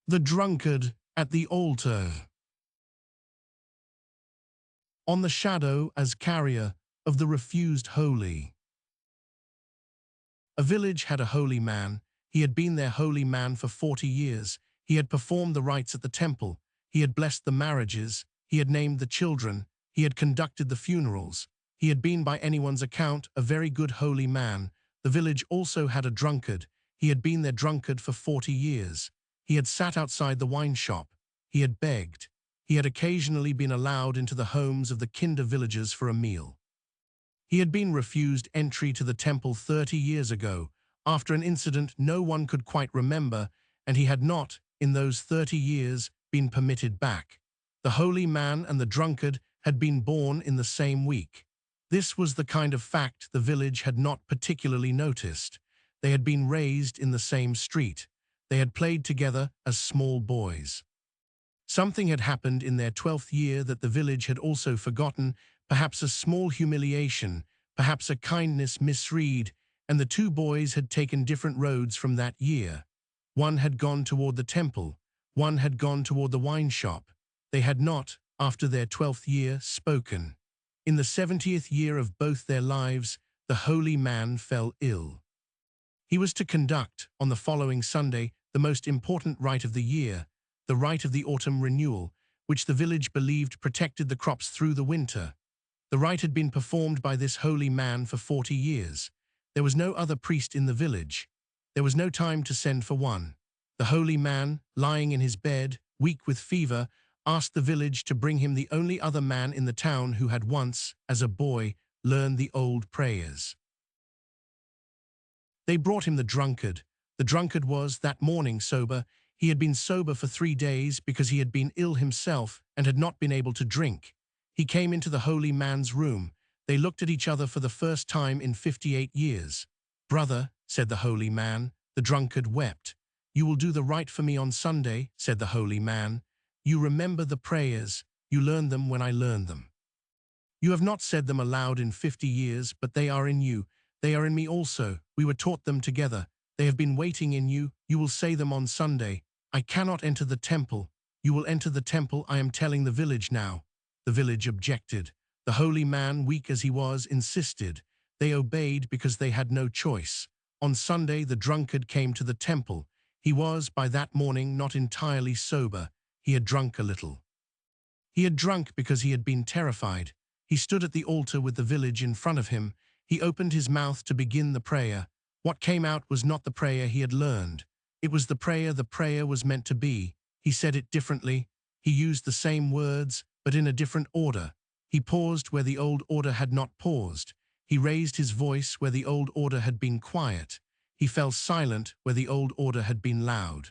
The drunkard at the altar. On the shadow as carrier of the refused holy. A village had a holy man. He had been their holy man for 40 years. He had performed the rites at the temple. He had blessed the marriages. He had named the children. He had conducted the funerals. He had been, by anyone's account, a very good holy man. The village also had a drunkard. He had been their drunkard for 40 years. He had sat outside the wine shop. He had begged. He had occasionally been allowed into the homes of the kinder villagers for a meal. He had been refused entry to the temple 30 years ago, after an incident no one could quite remember, and he had not, in those 30 years, been permitted back. The holy man and the drunkard had been born in the same week. This was the kind of fact the village had not particularly noticed. They had been raised in the same street. They had played together as small boys. Something had happened in their 12th year that the village had also forgotten, perhaps a small humiliation, perhaps a kindness misread, and the two boys had taken different roads from that year. One had gone toward the temple, one had gone toward the wine shop. They had not, after their 12th year, spoken. In the 70th year of both their lives, the holy man fell ill. He was to conduct, on the following Sunday, the most important rite of the year, the rite of the autumn renewal, which the village believed protected the crops through the winter. The rite had been performed by this holy man for 40 years. There was no other priest in the village. There was no time to send for one. The holy man, lying in his bed, weak with fever, asked the village to bring him the only other man in the town who had once, as a boy, learned the old prayers. They brought him the drunkard. The drunkard was, that morning, sober. He had been sober for 3 days because he had been ill himself and had not been able to drink. He came into the holy man's room. They looked at each other for the first time in 58 years. "Brother," said the holy man. The drunkard wept. "You will do the right for me on Sunday," said the holy man. "You remember the prayers. You learned them when I learned them. You have not said them aloud in 50 years, but they are in you. They are in me also. We were taught them together. They have been waiting in you. You will say them on Sunday. I cannot enter the temple. You will enter the temple. I am telling the village now." The village objected. The holy man, weak as he was, insisted. They obeyed because they had no choice. On Sunday, the drunkard came to the temple. He was, by that morning, not entirely sober. He had drunk a little. He had drunk because he had been terrified. He stood at the altar with the village in front of him. He opened his mouth to begin the prayer. What came out was not the prayer he had learned. It was the prayer was meant to be. He said it differently. He used the same words, but in a different order. He paused where the old order had not paused. He raised his voice where the old order had been quiet. He fell silent where the old order had been loud.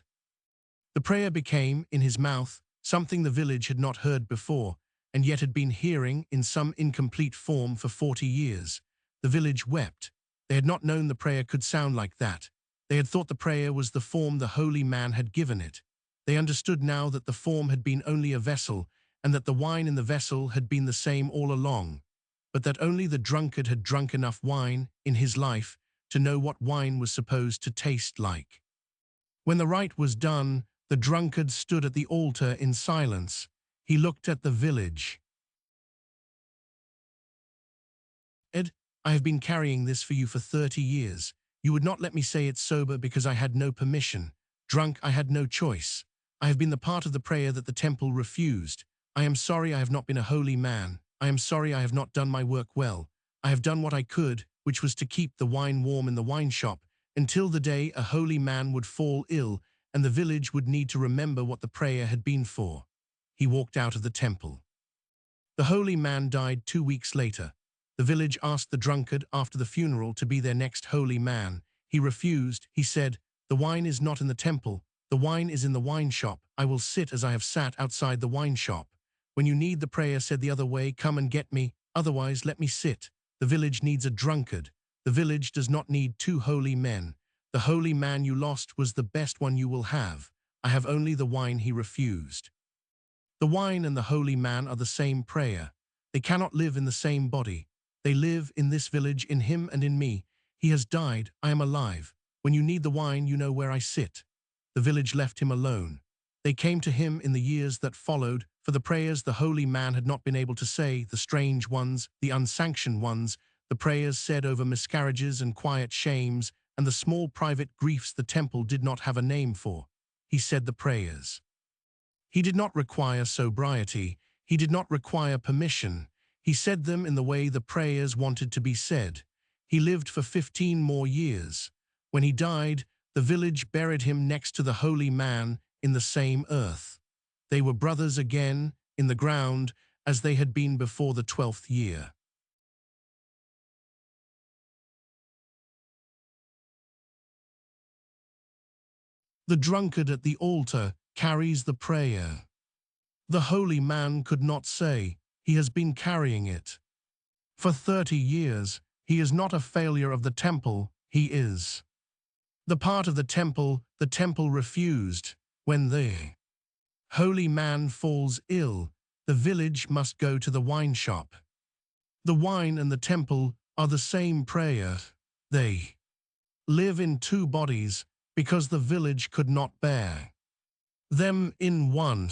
The prayer became, in his mouth, something the village had not heard before, and yet had been hearing in some incomplete form for 40 years. The village wept. They had not known the prayer could sound like that. They had thought the prayer was the form the holy man had given it. They understood now that the form had been only a vessel, and that the wine in the vessel had been the same all along, but that only the drunkard had drunk enough wine in his life to know what wine was supposed to taste like. When the rite was done, the drunkard stood at the altar in silence. He looked at the village. "Ed, I have been carrying this for you for 30 years. You would not let me say it sober because I had no permission. Drunk, I had no choice. I have been the part of the prayer that the temple refused. I am sorry I have not been a holy man. I am sorry I have not done my work well. I have done what I could, which was to keep the wine warm in the wine shop, until the day a holy man would fall ill and the village would need to remember what the prayer had been for." He walked out of the temple. The holy man died 2 weeks later. The village asked the drunkard after the funeral to be their next holy man. He refused. He said, "The wine is not in the temple. The wine is in the wine shop. I will sit as I have sat outside the wine shop. When you need the prayer said the other way, come and get me. Otherwise, let me sit. The village needs a drunkard. The village does not need 2 holy men. The holy man you lost was the best one you will have. I have only the wine he refused." The wine and the holy man are the same prayer. They cannot live in the same body. They live in this village, in him and in me. He has died, I am alive. When you need the wine, you know where I sit. The village left him alone. They came to him in the years that followed, for the prayers the holy man had not been able to say, the strange ones, the unsanctioned ones, the prayers said over miscarriages and quiet shames, and the small private griefs the temple did not have a name for. He said the prayers. He did not require sobriety. He did not require permission. He said them in the way the prayers wanted to be said. He lived for 15 more years. When he died, the village buried him next to the holy man in the same earth. They were brothers again, in the ground, as they had been before the 12th year. The drunkard at the altar carries the prayer. The holy man could not say, he has been carrying it. For 30 years, he is not a failure of the temple, he is. The part of the temple refused. When the holy man falls ill, the village must go to the wine shop. The wine and the temple are the same prayer. They live in two bodies because the village could not bear them in one.